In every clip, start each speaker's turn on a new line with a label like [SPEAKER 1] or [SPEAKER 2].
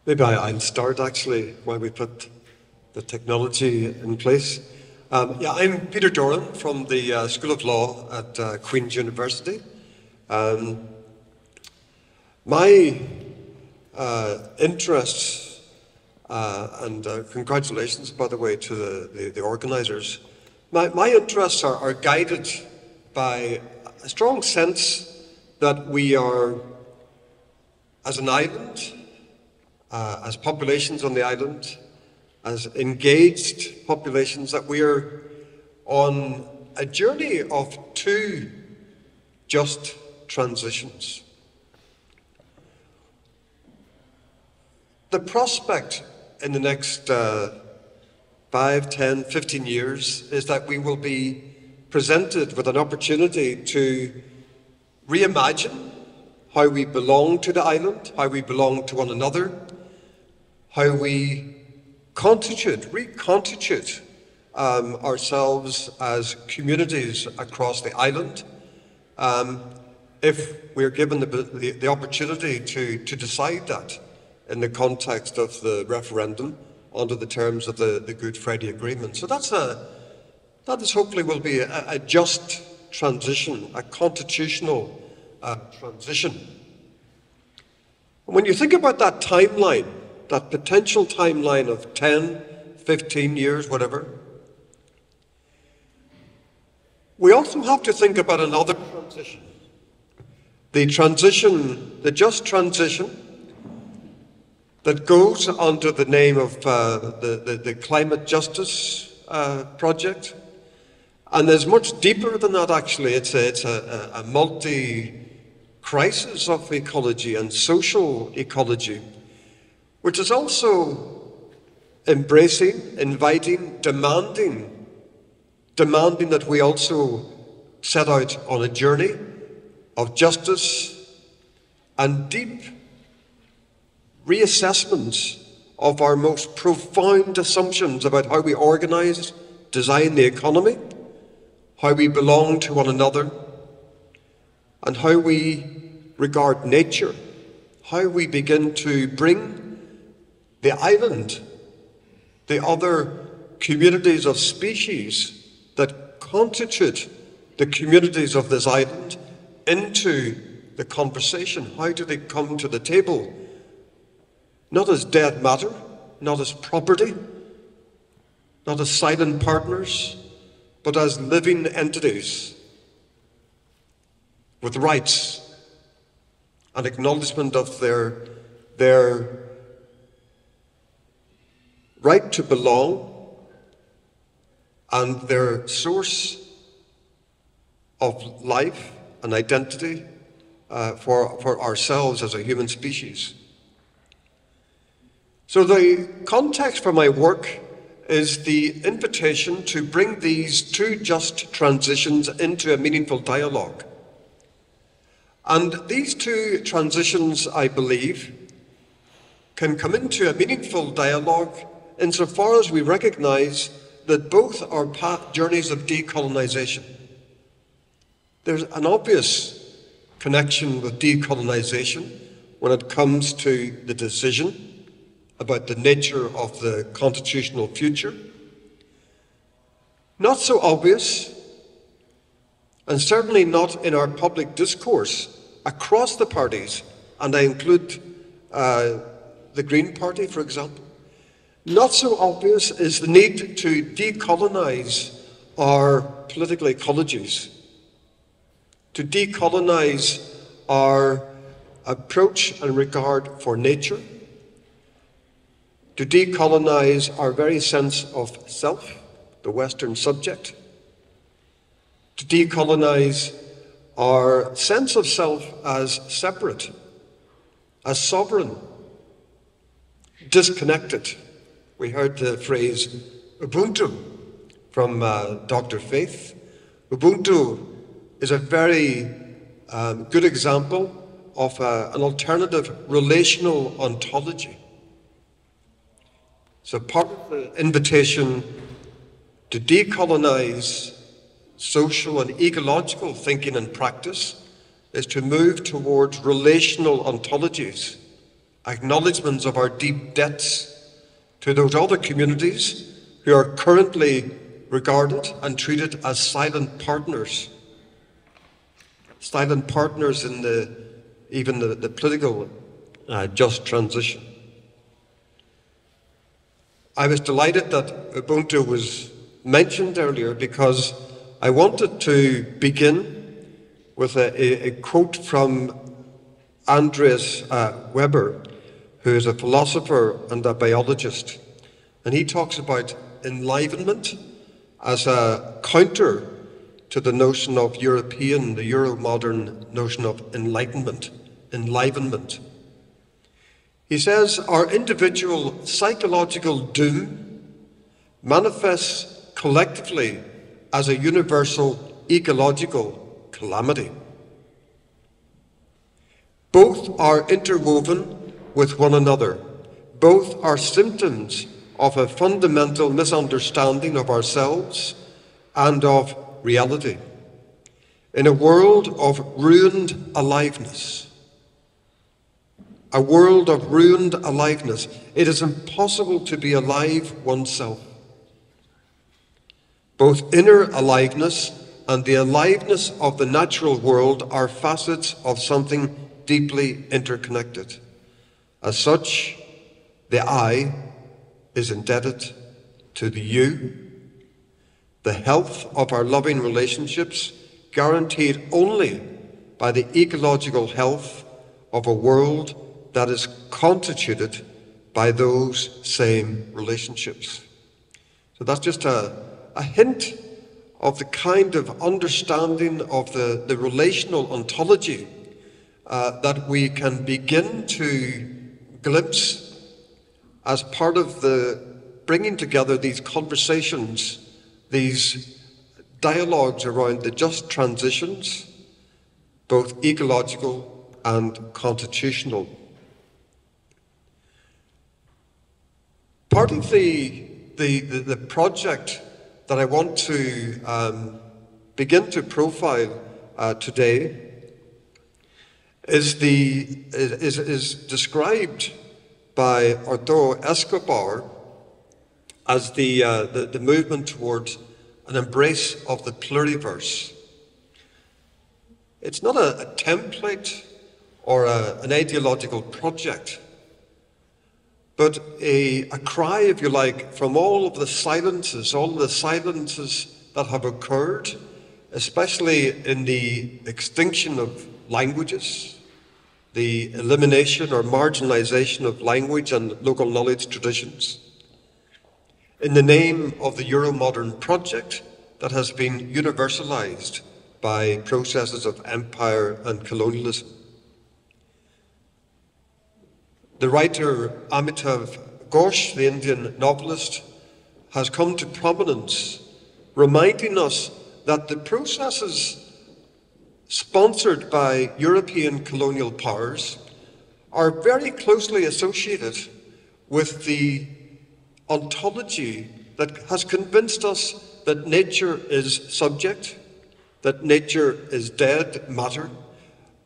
[SPEAKER 1] Maybe I'll start actually while we put the technology in place. Yeah, I'm Peter Doran from the School of Law at Queen's University. Um, my interests, and congratulations, by the way, to the organisers. My interests are guided by a strong sense that we are, as an island, as populations on the island, as engaged populations, that we are on a journey of two just transitions. The prospect in the next 5, 10, 15 years is that we will be presented with an opportunity to reimagine how we belong to the island, how we belong to one another, how we reconstitute ourselves as communities across the island, if we're given the opportunity to decide that in the context of the referendum under the terms of the Good Friday Agreement. So that is hopefully will be a just transition, a constitutional transition. When you think about that timeline, that potential timeline of 10, 15 years, whatever, we also have to think about another transition. The just transition that goes under the name of the Climate Justice Project. And there's much deeper than that, actually. It's a multi-crisis of ecology and social ecology, which is also embracing, inviting, demanding that we also set out on a journey of justice and deep reassessments of our most profound assumptions about how we organise, design the economy, how we belong to one another, and how we regard nature, how we begin to bring the island, the other communities of species that constitute the communities of this island into the conversation. How do they come to the table? Not as dead matter, not as property, not as silent partners, but as living entities with rights and acknowledgement of their right to belong and their source of life and identity for ourselves as a human species. So the context for my work is the invitation to bring these two just transitions into a meaningful dialogue. And these two transitions, I believe, can come into a meaningful dialogue insofar as we recognise that both are journeys of decolonisation. There's an obvious connection with decolonisation when it comes to the decision about the nature of the constitutional future. Not so obvious, and certainly not in our public discourse across the parties, and I include the Green Party, for example. Not so obvious is the need to decolonise our political ecologies, to decolonise our approach and regard for nature, to decolonise our very sense of self, the Western subject, to decolonise our sense of self as separate, as sovereign, disconnected. We heard the phrase Ubuntu from Dr. Faith. Ubuntu is a very good example of an alternative relational ontology. So part of the invitation to decolonise social and ecological thinking and practice is to move towards relational ontologies acknowledgements of our deep debts to those other communities who are currently regarded and treated as silent partners in even the political just transition. I was delighted that Ubuntu was mentioned earlier because I wanted to begin with a quote from Andreas Weber, who is a philosopher and a biologist. And he talks about enlivenment as a counter to the notion of the Euro-modern notion of enlightenment. He says, our individual psychological doom manifests collectively as a universal ecological calamity. Both are interwoven with one another. Both are symptoms of a fundamental misunderstanding of ourselves and of reality. In a world of ruined aliveness, it is impossible to be alive oneself. Both inner aliveness and the aliveness of the natural world are facets of something deeply interconnected. As such, the I is indebted to the you. The health of our loving relationships guaranteed only by the ecological health of a world that is constituted by those same relationships. So that's just a hint of the kind of understanding of the relational ontology that we can begin to glimpse as part of the bringing together these conversations, these dialogues around the just transitions, both ecological and constitutional. Part of the project that I want to begin to profile today is described by Arturo Escobar as the movement towards an embrace of the pluriverse. It's not a template or an ideological project, but a cry, if you like, from all of the silences that have occurred, especially in the extinction of languages, the elimination or marginalization of language and local knowledge traditions, in the name of the Euro-modern project that has been universalized by processes of empire and colonialism. The writer Amitav Ghosh, the Indian novelist, has come to prominence, reminding us that the processes sponsored by European colonial powers are very closely associated with the ontology that has convinced us that nature is subject, that nature is dead matter,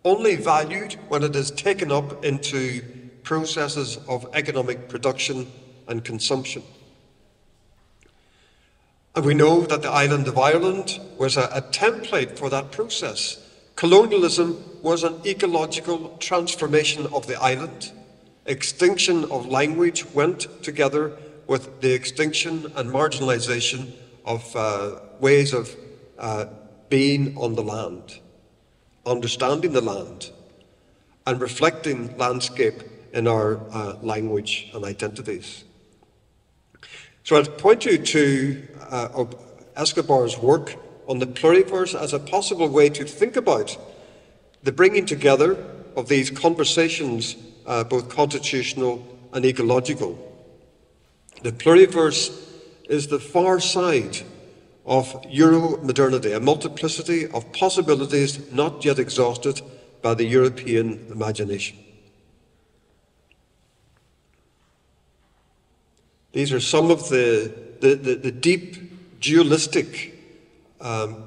[SPEAKER 1] only valued when it is taken up into processes of economic production and consumption. And we know that the island of Ireland was a template for that process. Colonialism was an ecological transformation of the island. Extinction of language went together with the extinction and marginalization of ways of being on the land, understanding the land, and reflecting landscape in our language and identities. So I'd point you to Escobar's work on the pluriverse as a possible way to think about the bringing together of these conversations, both constitutional and ecological. The pluriverse is the far side of Euro-modernity, a multiplicity of possibilities not yet exhausted by the European imagination. These are some of the deep dualistic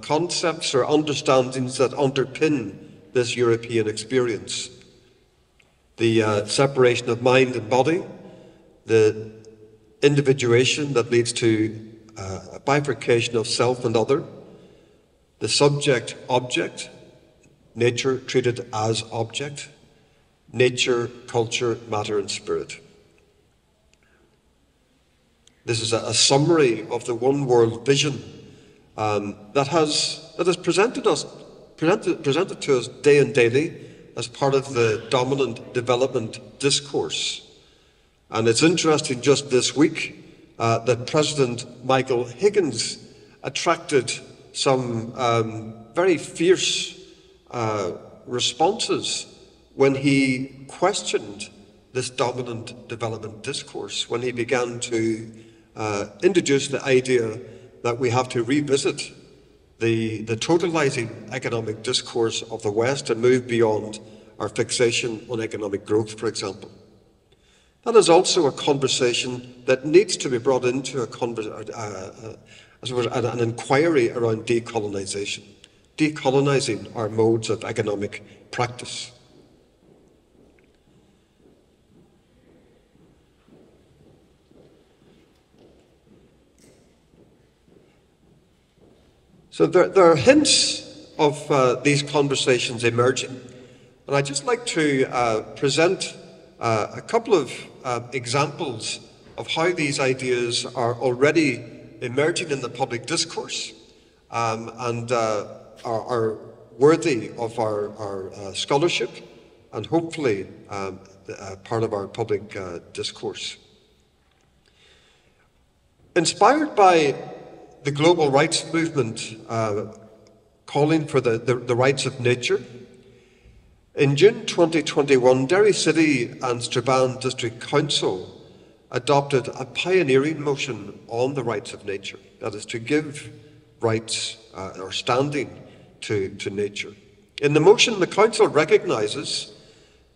[SPEAKER 1] concepts or understandings that underpin this European experience. the separation of mind and body, the individuation that leads to a bifurcation of self and other, the subject-object, nature treated as object, nature, culture, matter and spirit. This is a summary of the one world vision that has presented to us day and daily as part of the dominant development discourse. And it's interesting just this week that President Michael Higgins attracted some very fierce responses when he questioned this dominant development discourse, when he began to introduce the idea that we have to revisit the totalizing economic discourse of the West and move beyond our fixation on economic growth, for example. That is also a conversation that needs to be brought into an inquiry around decolonization, decolonizing our modes of economic practice. So there are hints of these conversations emerging, and I'd just like to present a couple of examples of how these ideas are already emerging in the public discourse and are worthy of our scholarship and hopefully part of our public discourse. Inspired by the global rights movement calling for the rights of nature, in June 2021, Derry City and Strabane District Council adopted a pioneering motion on the rights of nature, that is to give rights or standing to nature. In the motion, the Council recognises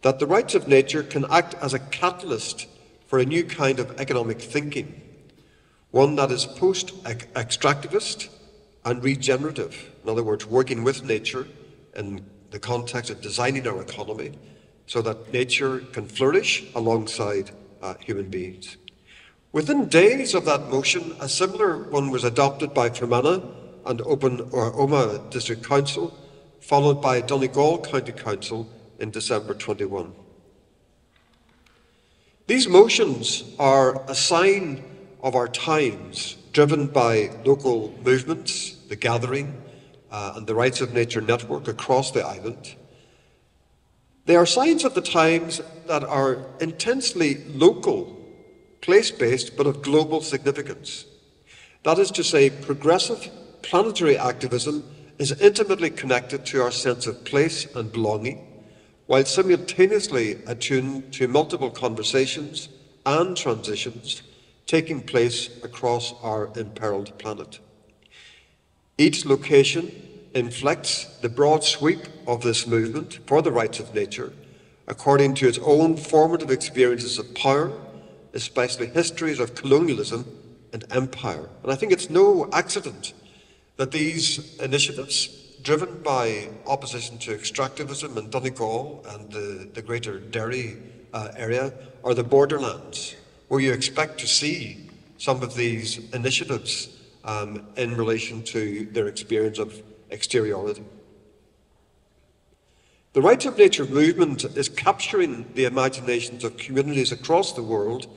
[SPEAKER 1] that the rights of nature can act as a catalyst for a new kind of economic thinking, one that is post-extractivist and regenerative. In other words, working with nature in the context of designing our economy so that nature can flourish alongside human beings. Within days of that motion, a similar one was adopted by Fermanagh and Omagh District Council, followed by Donegal County Council in December 21. These motions are a sign of our times, driven by local movements, the Gathering, and the Rights of Nature network across the island. They are signs of the times that are intensely local, place-based, but of global significance. That is to say, progressive planetary activism is intimately connected to our sense of place and belonging, while simultaneously attuned to multiple conversations and transitions taking place across our imperiled planet. Each location inflects the broad sweep of this movement for the rights of nature according to its own formative experiences of power, especially histories of colonialism and empire. And I think it's no accident that these initiatives, driven by opposition to extractivism in Donegal and the greater Derry area, are the borderlands, where you expect to see some of these initiatives in relation to their experience of exteriority. The Rights of Nature movement is capturing the imaginations of communities across the world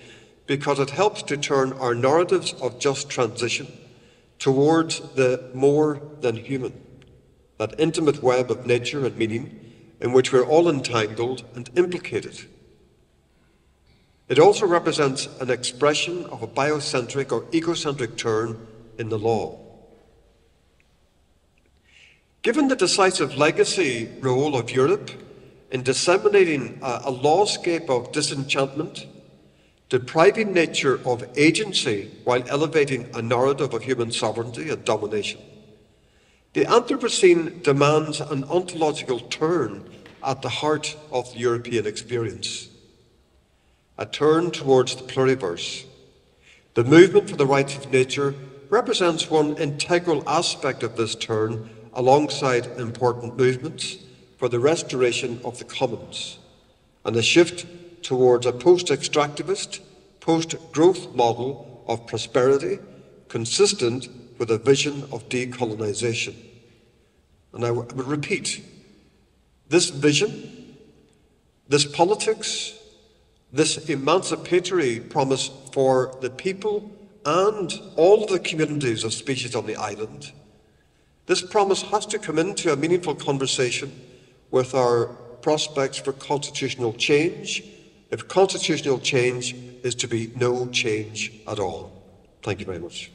[SPEAKER 1] because it helps to turn our narratives of just transition towards the more than human, that intimate web of nature and meaning in which we're all entangled and implicated. It also represents an expression of a biocentric or ecocentric turn in the law. Given the decisive legacy role of Europe in disseminating a lawscape of disenchantment, depriving nature of agency while elevating a narrative of human sovereignty and domination, the Anthropocene demands an ontological turn at the heart of the European experience, a turn towards the pluriverse. The movement for the rights of nature represents one integral aspect of this turn alongside important movements for the restoration of the commons, and a shift towards a post-extractivist, post-growth model of prosperity consistent with a vision of decolonisation. And I would repeat, this vision, this politics, this emancipatory promise for the people and all of the communities of species on the island, this promise has to come into a meaningful conversation with our prospects for constitutional change, if constitutional change is to be no change at all. Thank you very much.